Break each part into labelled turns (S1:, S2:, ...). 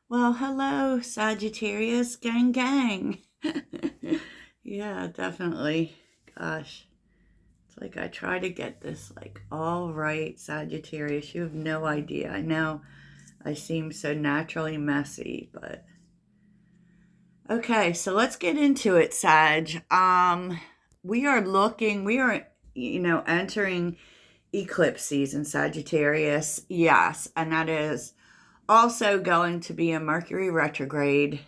S1: Well, hello, Sagittarius, gang, gang. Yeah, definitely. Gosh, it's like I try to get this like all right, Sagittarius. You have no idea. I know I seem so naturally messy, but okay. So let's get into it, Sag. We are entering eclipse season, Sagittarius. Yes, and that is also going to be a Mercury retrograde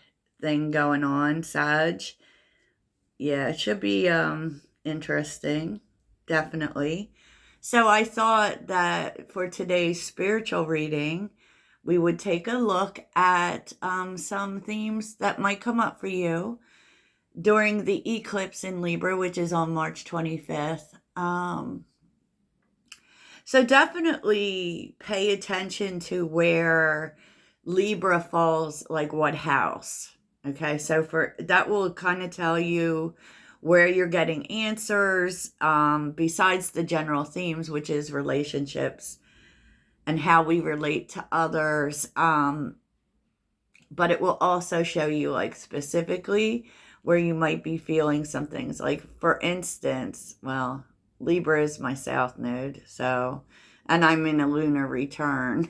S1: thing going on, Sag. Yeah, it should be interesting, definitely. So I thought that for today's spiritual reading, we would take a look at some themes that might come up for you during the eclipse in Libra, which is on March 25th. So definitely pay attention to where Libra falls, like what house. Okay, so for that will kind of tell you where you're getting answers, besides the general themes, which is relationships and how we relate to others. But it will also show you, like, specifically where you might be feeling some things. Like, for instance, well, Libra is my south node, so, and I'm in a lunar return.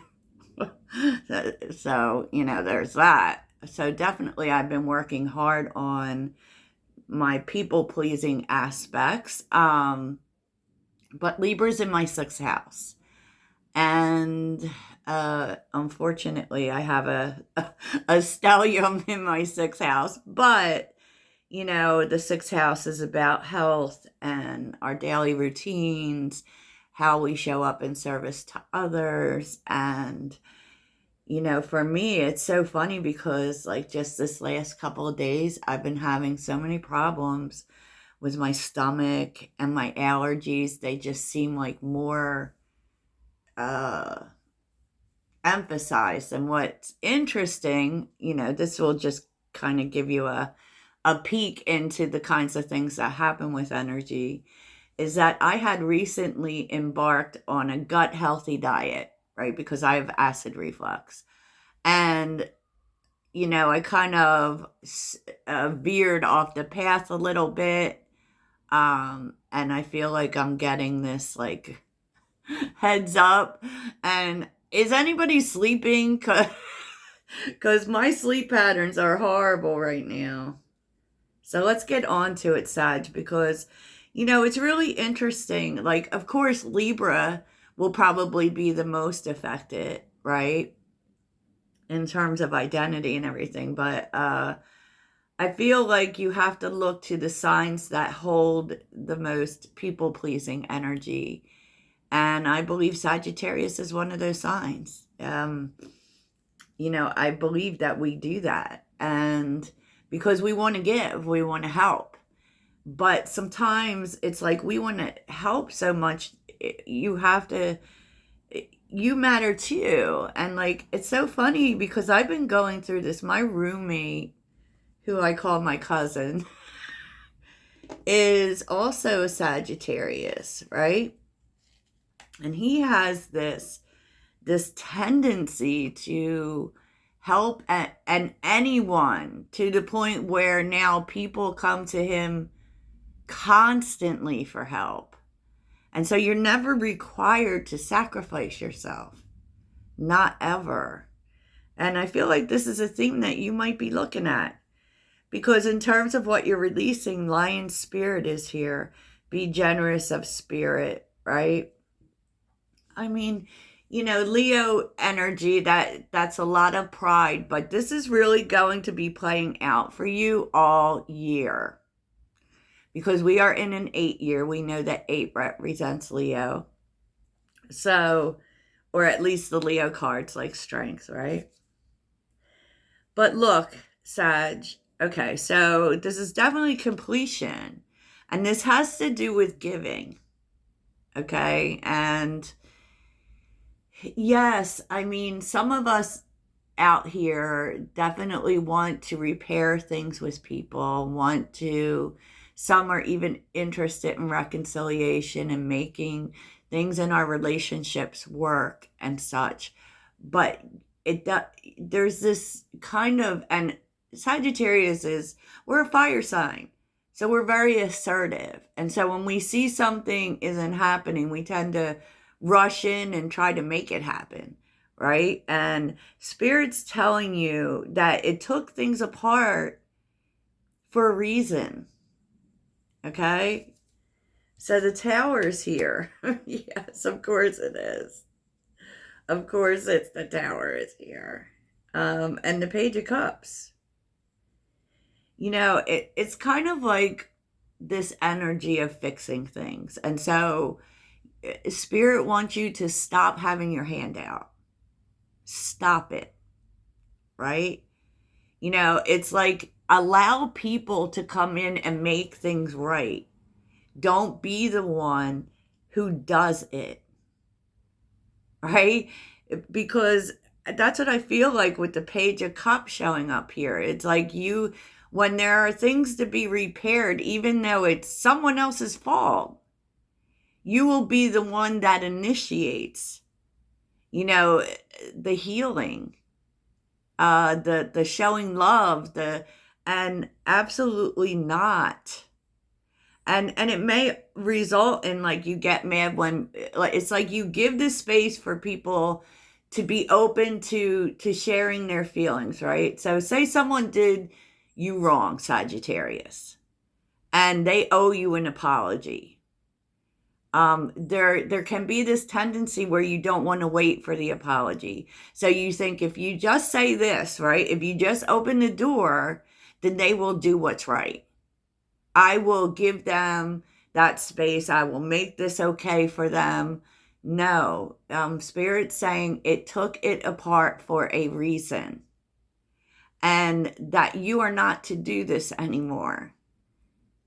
S1: So, there's that. So, definitely, I've been working hard on my people pleasing aspects. But Libra's in my sixth house. And unfortunately, I have a stellium in my sixth house. But, the sixth house is about health and our daily routines, how we show up in service to others. And, for me, it's so funny because, like, just this last couple of days, I've been having so many problems with my stomach and my allergies. They just seem like more uh, emphasized. And what's interesting, this will just kind of give you a peek into the kinds of things that happen with energy, is that I had recently embarked on a gut healthy diet, right? Because I have acid reflux. And, I kind of veered off the path a little bit. And I feel like I'm getting this, like, heads up. And is anybody sleeping? Because my sleep patterns are horrible right now. So let's get on to it, Sag, because, it's really interesting. Like, of course, Libra will probably be the most affected, right? In terms of identity and everything. But I feel like you have to look to the signs that hold the most people pleasing energy. And I believe Sagittarius is one of those signs. I believe that we do that. And because we want to give, we want to help. But sometimes it's like we want to help so much, you have to, you matter too. And, like, it's so funny because I've been going through this. My roommate, who I call my cousin, is also a Sagittarius, right? And he has this tendency to help and anyone, to the point where now people come to him constantly for help. And so you're never required to sacrifice yourself. Not ever. And I feel like this is a theme that you might be looking at. Because in terms of what you're releasing, lion spirit is here. Be generous of spirit, right? I mean, Leo energy, that's a lot of pride, but this is really going to be playing out for you all year. Because we are in an 8 year. We know that 8 represents Leo. So, or at least the Leo cards, like strength, right? But look, Sag, okay, so this is definitely completion. And this has to do with giving, okay? And yes, I mean, some of us out here definitely want to repair things with people, some are even interested in reconciliation and making things in our relationships work and such. But there's this kind of, and Sagittarius we're a fire sign. So we're very assertive. And so when we see something isn't happening, we tend to rush in and try to make it happen, right? And Spirit's telling you that it took things apart for a reason, okay? So the Tower is here. Yes, of course it is. Of course it's the Tower is here. And the Page of Cups. It's kind of like this energy of fixing things. And so Spirit wants you to stop having your hand out. Stop it. Right? It's like allow people to come in and make things right. Don't be the one who does it. Right? Because that's what I feel like with the Page of Cups showing up here. It's like when there are things to be repaired, even though it's someone else's fault, you will be the one that initiates, the healing, the showing love, and absolutely not. And it may result in like you get mad when it's like you give the space for people to be open to sharing their feelings, right? So say someone did you wrong, Sagittarius, and they owe you an apology. There can be this tendency where you don't want to wait for the apology. So you think if you just say this, right? If you just open the door, then they will do what's right. I will give them that space. I will make this okay for them. No, Spirit's saying it took it apart for a reason. And that you are not to do this anymore.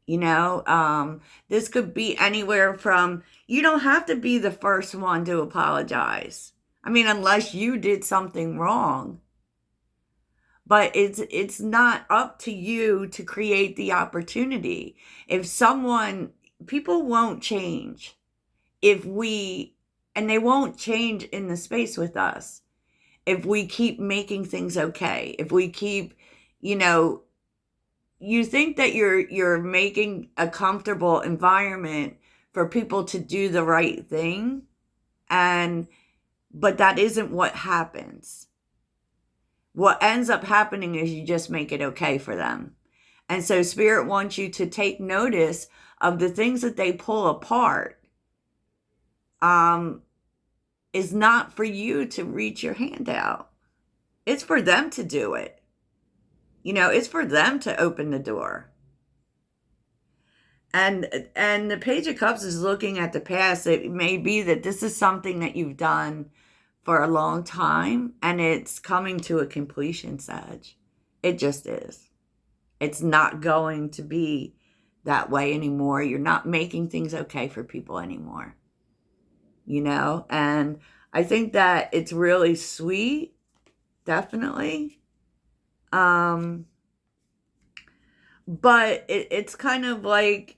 S1: This could be anywhere from, you don't have to be the first one to apologize. I mean, unless you did something wrong. But it's not up to you to create the opportunity. People won't change and they won't change in the space with us if we keep making things okay. If we keep, you think that you're making a comfortable environment for people to do the right thing, but that isn't what happens. What ends up happening is you just make it okay for them. And so Spirit wants you to take notice of the things that they pull apart. Is not for you to reach your hand out. It's for them to do it. It's for them to open the door. And the Page of Cups is looking at the past. It may be that this is something that you've done for a long time, and it's coming to a completion, Sag. It just is. It's not going to be that way anymore. You're not making things okay for people anymore. And I think that it's really sweet, definitely. But it's kind of like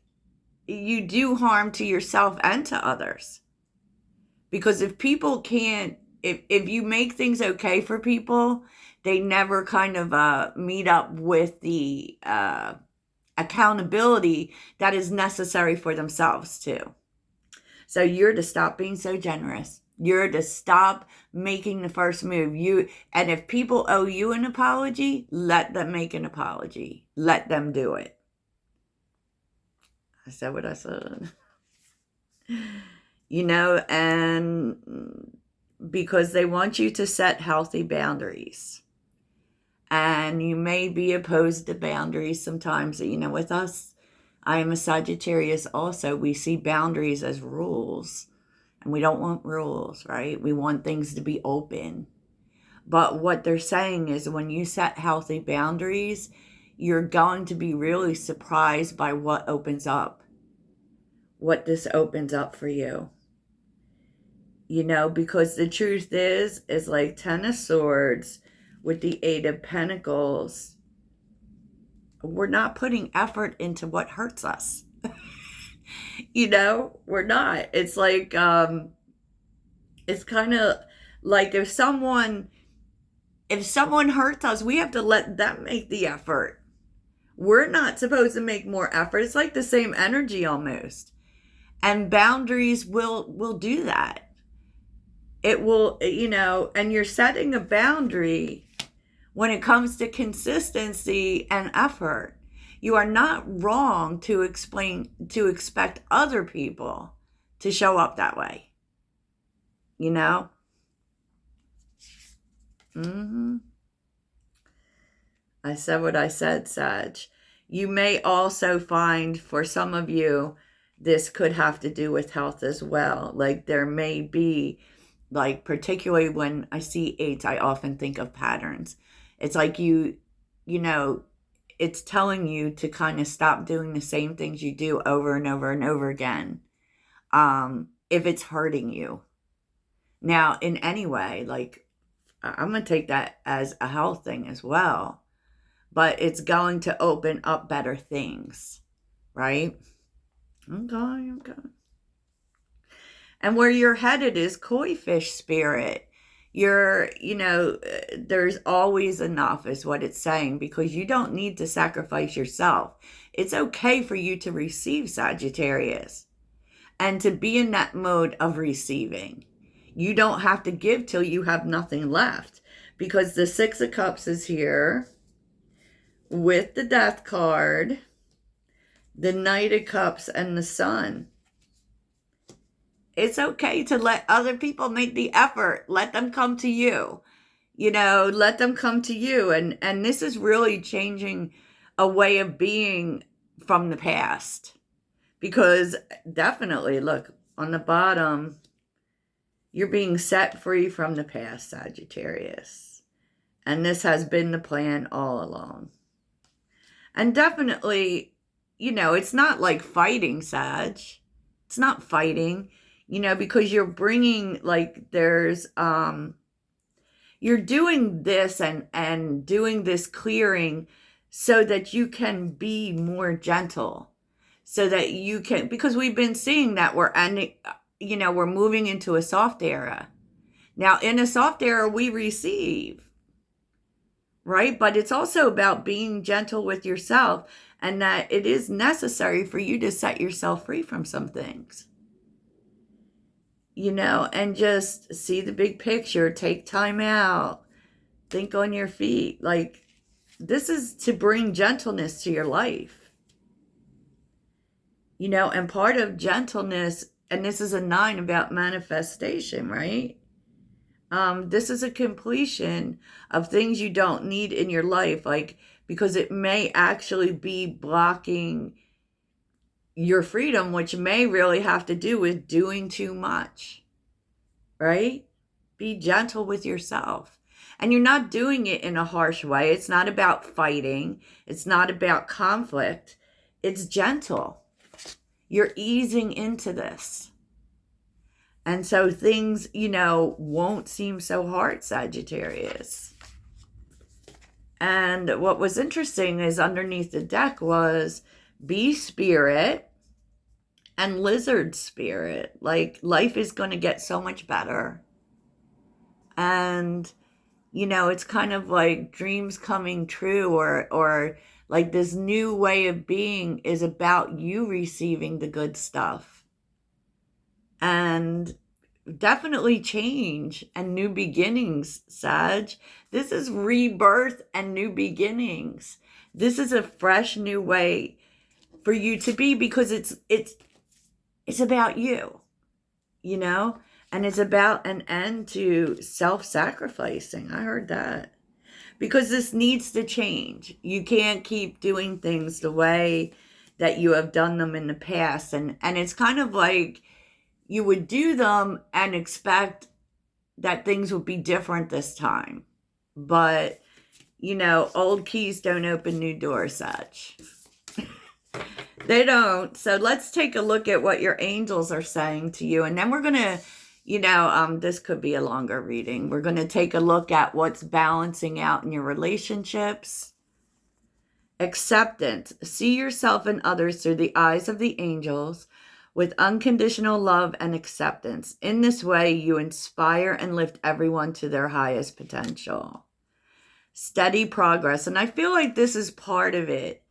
S1: you do harm to yourself and to others. Because if people can't, if you make things okay for people, they never kind of meet up with the accountability that is necessary for themselves too. So you're to stop being so generous. You're to stop making the first move. And if people owe you an apology, let them make an apology. Let them do it. I said what I said. And because they want you to set healthy boundaries. And you may be opposed to boundaries sometimes. With us, I am a Sagittarius also. We see boundaries as rules. And we don't want rules, right? We want things to be open. But what they're saying is when you set healthy boundaries, you're going to be really surprised by what opens up. What this opens up for you. Because the truth is like 10 of Swords with the 8 of Pentacles. We're not putting effort into what hurts us. We're not. It's like, it's kind of like if someone If someone hurts us, we have to let them make the effort. We're not supposed to make more effort. It's like the same energy almost. And boundaries will do that. It will, and you're setting a boundary when it comes to consistency and effort. You are not wrong to expect other people to show up that way. I said what I said, Sag. You may also find, for some of you, this could have to do with health as well. Like there may be, like particularly when I see 8s, I often think of patterns. It's like it's telling you to kind of stop doing the same things you do over and over and over again. If it's hurting you. Now, in any way, like I'm going to take that as a health thing as well. But it's going to open up better things, right? Okay. And where you're headed is koi fish spirit. There's always enough is what it's saying, because you don't need to sacrifice yourself. It's okay for you to receive, Sagittarius, and to be in that mode of receiving. You don't have to give till you have nothing left, because the 6 of Cups is here with the Death card, the Knight of Cups, and the Sun. It's okay to let other people make the effort. Let them come to you. Let them come to you. And this is really changing a way of being from the past. Because definitely, look, on the bottom, you're being set free from the past, Sagittarius. And this has been the plan all along. And definitely, it's not like fighting, Sag. It's not fighting, because you're bringing, like, there's, you're doing this and doing this clearing so that you can be more gentle. So that you can, because we've been seeing that we're ending, we're moving into a soft era. Now, in a soft era, we receive. Right? But it's also about being gentle with yourself, and that it is necessary for you to set yourself free from some things. And just see the big picture, take time out, think on your feet. Like, this is to bring gentleness to your life. And part of gentleness, and this is a 9 about manifestation, right? This is a completion of things you don't need in your life, like, because it may actually be blocking your freedom, which may really have to do with doing too much, right? Be gentle with yourself. And you're not doing it in a harsh way. It's not about fighting. It's not about conflict. It's gentle. You're easing into this. And so things, won't seem so hard, Sagittarius. And what was interesting is underneath the deck was bee spirit and lizard spirit. Like, life is going to get so much better. And, it's kind of like dreams coming true, or like this new way of being is about you receiving the good stuff. And definitely change and new beginnings, Sag. This is rebirth and new beginnings. This is a fresh new way for you to be, because it's about you, and it's about an end to self-sacrificing. I heard that. Because this needs to change. You can't keep doing things the way that you have done them in the past. And it's kind of like you would do them and expect that things would be different this time. But, old keys don't open new doors, such. They don't. So let's take a look at what your angels are saying to you. And then we're going to, this could be a longer reading. We're going to take a look at what's balancing out in your relationships. Acceptance. See yourself and others through the eyes of the angels, with unconditional love and acceptance. In this way, you inspire and lift everyone to their highest potential. steady progress. And I feel like this is part of it.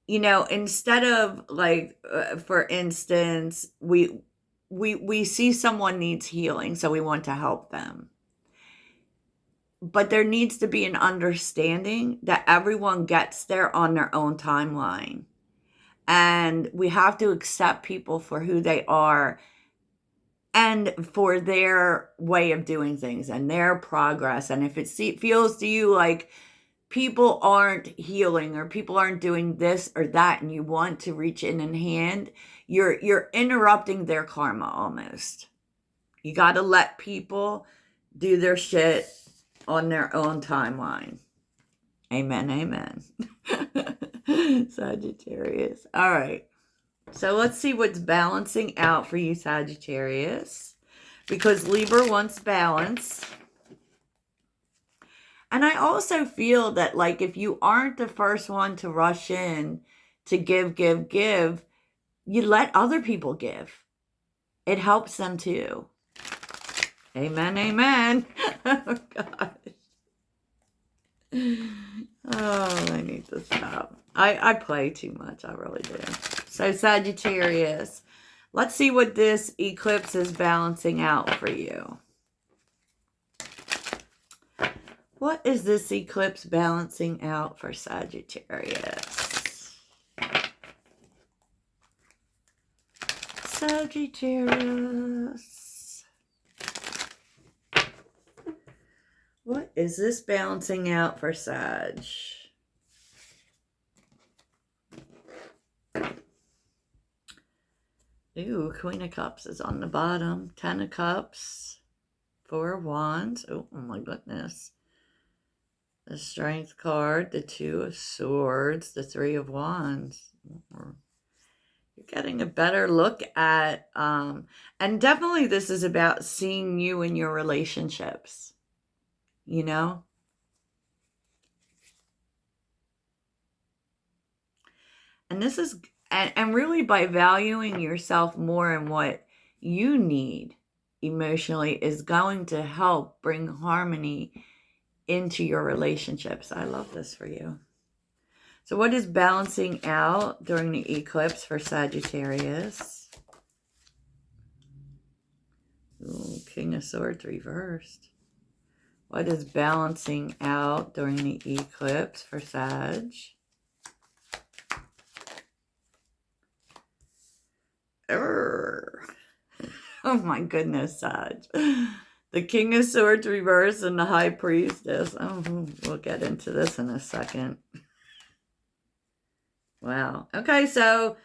S1: You know, instead of like, for instance, we see someone needs healing, so we want to help them. But there needs to be an understanding that everyone gets there on their own timeline. And we have to accept people for who they are and for their way of doing things and their progress. And if it feels to you like people aren't healing or people aren't doing this or that, and you want to reach in and hand, you're interrupting their karma almost. You got to let people do their shit on their own timeline. Amen, amen. Sagittarius. All right. So let's see what's balancing out for you, Sagittarius. Because Libra wants balance. And I also feel that, like, if you aren't the first one to rush in to give, you let other people give. It helps them too. Amen, amen. Oh, gosh. Oh, I need to stop. I play too much. I really do. So, Sagittarius, let's see what this eclipse is balancing out for you. What is this eclipse balancing out for Sagittarius? Sagittarius. What is this balancing out for Sag? Ooh, Queen of Cups is on the bottom. 10 of Cups. 4 of Wands. Oh my goodness. The Strength card. The 2 of Swords. The 3 of Wands. You're getting a better look at, and definitely this is about seeing you in your relationships. You know? And this is, and really by valuing yourself more and what you need emotionally is going to help bring harmony into your relationships. I love this for you. So what is balancing out during the eclipse for Sagittarius? Ooh, King of Swords reversed. What is balancing out during the eclipse for Sag? Oh my goodness, Sag. The King of Swords reverse and the High Priestess. Oh, we'll get into this in a second. Wow. Okay, so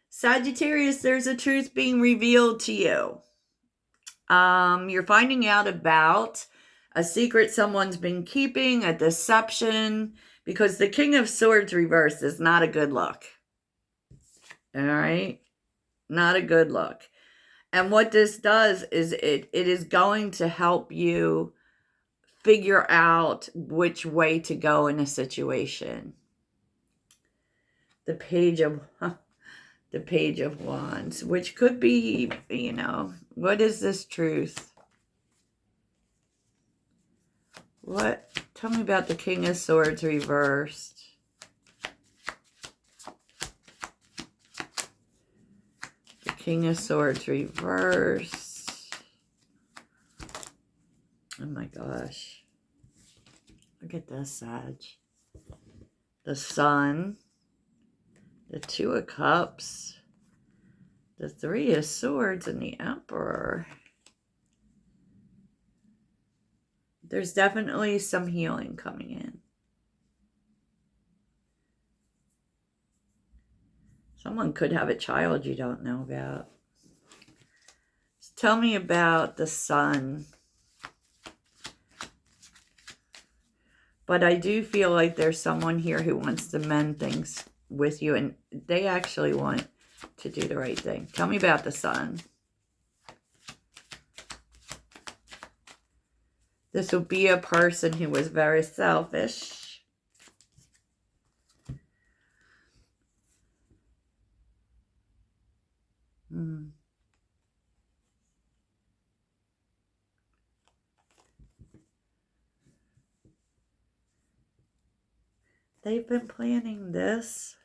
S1: Sagittarius, there's a truth being revealed to you. You're finding out about a secret someone's been keeping, a deception, because the King of Swords reverse is not a good look. All right? Not a good look. And what this does is it is going to help you figure out which way to go in a situation. The Page of Wands, which could be, you know, what is this truth? What? Tell me about the King of Swords reversed. The King of Swords reversed. Oh my gosh. Look at this, Sag. The Sun. The 2 of Cups. The 3 of Swords and the Emperor. There's definitely some healing coming in. Someone could have a child you don't know about. So tell me about the Sun. But I do feel like there's someone here who wants to mend things with you, and they actually want to do the right thing. Tell me about the Sun. This will be a person who was very selfish. They've been planning this.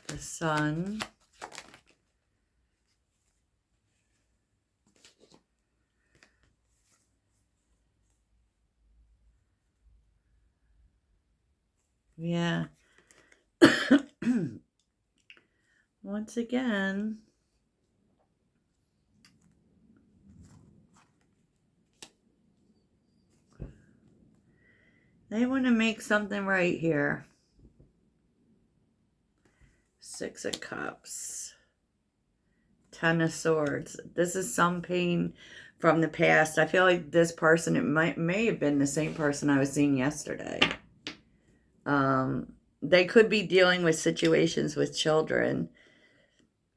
S1: The Sun. Yeah. Once again, they want to make something right here. Six of Cups. Ten of Swords. This is some pain from the past. I feel like this person, it may have been the same person I was seeing yesterday. They could be dealing with situations with children,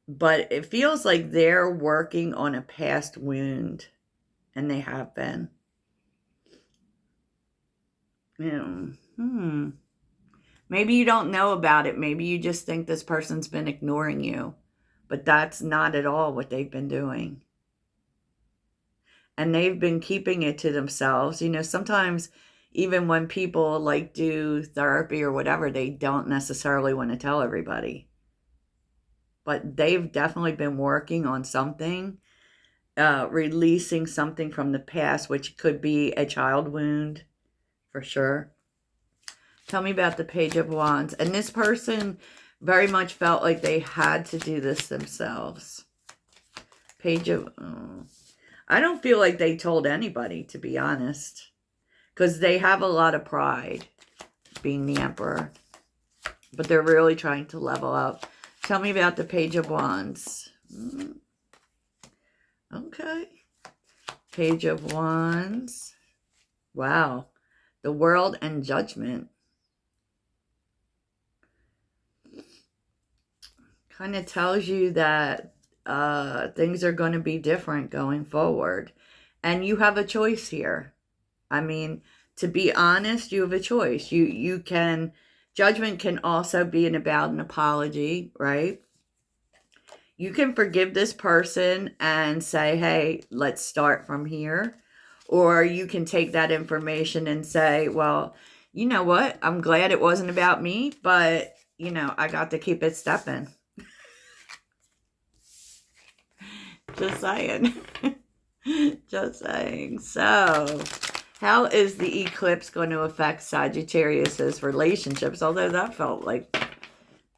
S1: but it feels like they're working on a past wound, and they have been. Maybe you don't know about it. Maybe you just think this person's been ignoring you, but that's not at all what they've been doing. And they've been keeping it to themselves. Sometimes even when people like do therapy or whatever, they don't necessarily want to tell everybody. But they've definitely been working on something, releasing something from the past, which could be a child wound for sure. Tell me about the Page of Wands. And this person very much felt like they had to do this themselves. Page of... I don't feel like they told anybody, to be honest. Because they have a lot of pride, being the Emperor. But they're really trying to level up. Tell me about the Page of Wands. Okay. Page of Wands. Wow. The World and Judgment. Kind of tells you that things are going to be different going forward. And you have a choice here. I mean, to be honest, you have a choice. You can... Judgment can also be about an apology, right? You can forgive this person and say, hey, let's start from here. Or you can take that information and say, well, you know what? I'm glad it wasn't about me, but, I got to keep it stepping. Just saying. Just saying. So... how is the eclipse going to affect Sagittarius's relationships? Although that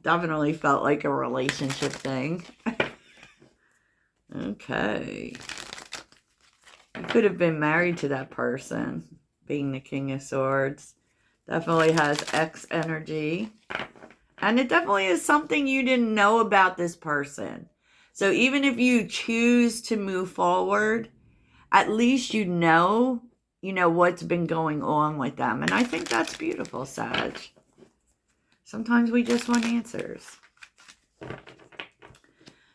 S1: definitely felt like a relationship thing. Okay. You could have been married to that person, being the King of Swords. Definitely has X energy. And it definitely is something you didn't know about this person. So even if you choose to move forward, at least you know what's been going on with them. And I think that's beautiful, Sag. Sometimes we just want answers.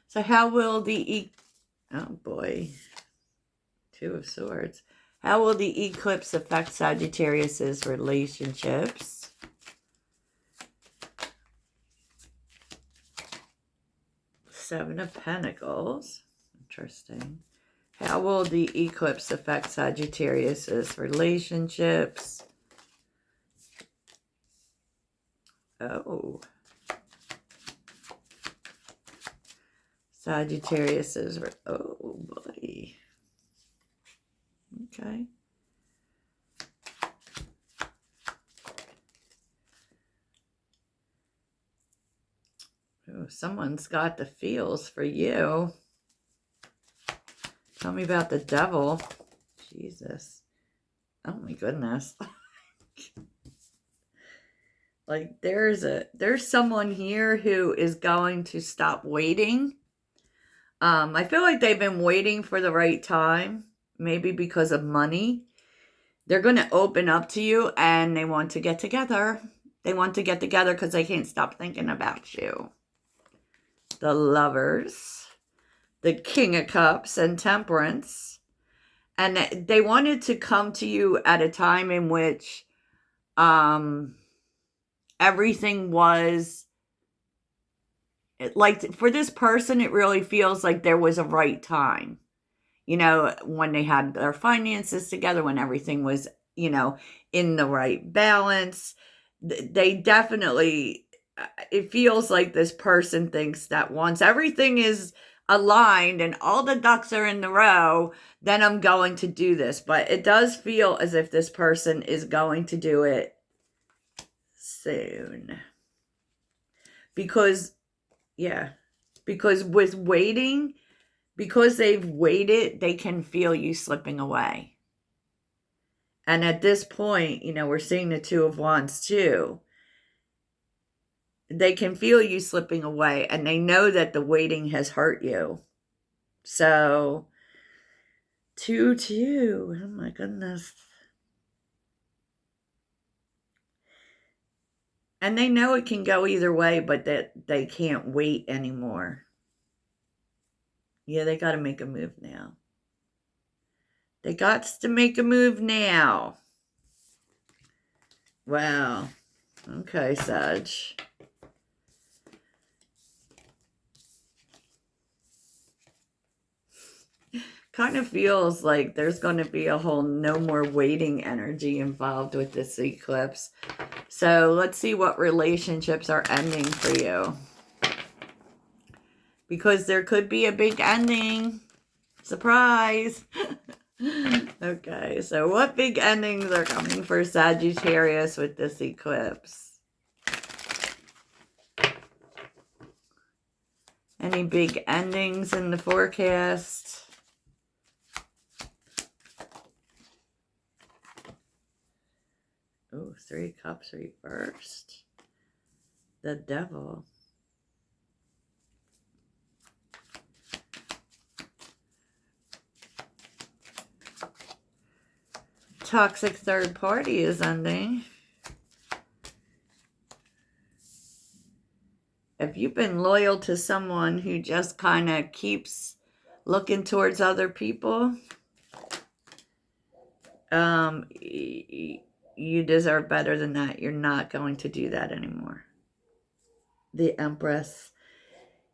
S1: So how will oh boy, Two of Swords. How will the eclipse affect Sagittarius's relationships? Seven of Pentacles. Interesting. How will the eclipse affect Sagittarius's relationships? Oh. Sagittarius's... oh, boy. Okay. Oh, someone's got the feels for you. Tell me about the Devil. Jesus. Oh my goodness. Like there's someone here who is going to stop waiting. I feel like they've been waiting for the right time. Maybe because of money. They're going to open up to you and they want to get together. They want to get together because they can't stop thinking about you. The Lovers. The King of Cups and Temperance. And they wanted to come to you at a time in which everything was... like for this person, it really feels like there was a right time. when they had their finances together, when everything was, in the right balance. They definitely, it feels like this person thinks that once everything is aligned and all the ducks are in the row, then I'm going to do this. But it does feel as if this person is going to do it soon. Because with waiting, because they've waited, they can feel you slipping away. And at this point, we're seeing the Two of Wands too. They can feel you slipping away, and they know that the waiting has hurt you. So, 2-2. Oh my goodness. And they know it can go either way, but that they can't wait anymore. Yeah, they got to make a move now. They got to make a move now. Wow. Okay, Sag. Kind of feels like there's going to be a whole no more waiting energy involved with this eclipse. So let's see what relationships are ending for you. Because there could be a big ending. Surprise. Okay, so what big endings are coming for Sagittarius with this eclipse? Any big endings in the forecast? Oh, 3 Cups reversed. The Devil. Toxic third party is ending. If you've been loyal to someone who just kind of keeps looking towards other people, you deserve better than that. You're not going to do that anymore. The Empress.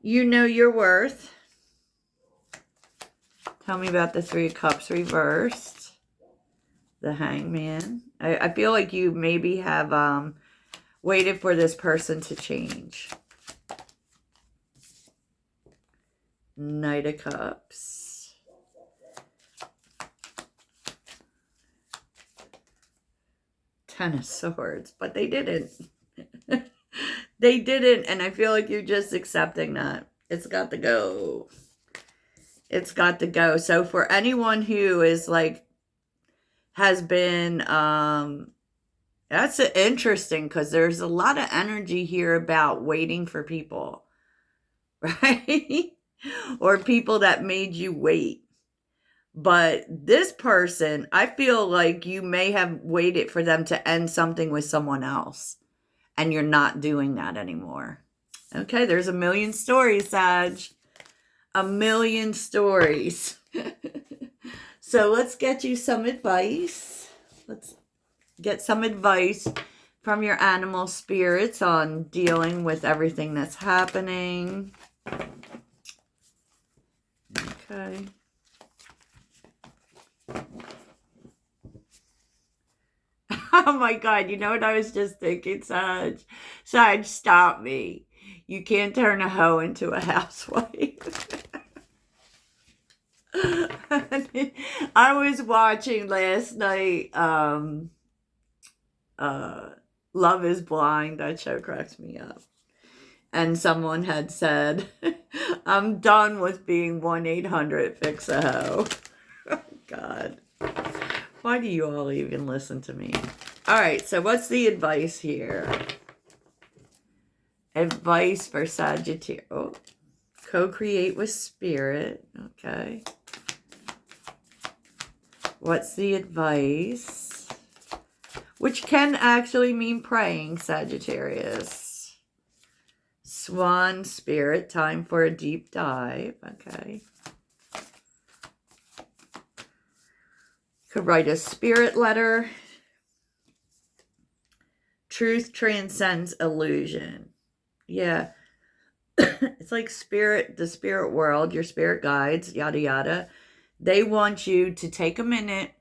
S1: You know your worth. Tell me about the 3 Cups reversed. The Hangman. I feel like you maybe have waited for this person to change. Knight of Cups. Ten of Swords. But they didn't. They didn't. And I feel like you're just accepting that. It's got to go. It's got to go. So for anyone who is like, has been, that's interesting because there's a lot of energy here about waiting for people, right? Or people that made you wait. But this person, I feel like you may have waited for them to end something with someone else. And you're not doing that anymore. Okay, there's a million stories, Sag. A million stories. So let's get you some advice. Let's get some advice from your animal spirits on dealing with everything that's happening. Okay. Oh my God, you know what I was just thinking, Sag? Sag, stop me. You can't turn a hoe into a housewife. I was watching last night Love is Blind. That show cracks me up. And someone had said, I'm done with being 1-800-FIX-A-HOE. Oh, God. Why do you all even listen to me? All right, so what's the advice here? Advice for Sagittarius. Oh, co-create with spirit. Okay. What's the advice? Which can actually mean praying, Sagittarius. Swan spirit, time for a deep dive. Okay. Could write a spirit letter. Truth transcends illusion. Yeah. It's like spirit, the spirit world, your spirit guides, yada, yada. They want you to take a minute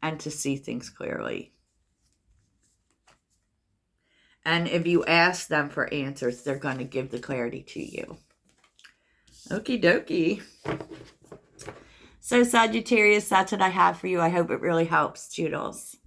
S1: and to see things clearly. And if you ask them for answers, they're going to give the clarity to you. Okie dokie. So Sagittarius, that's what I have for you. I hope it really helps, Toodles.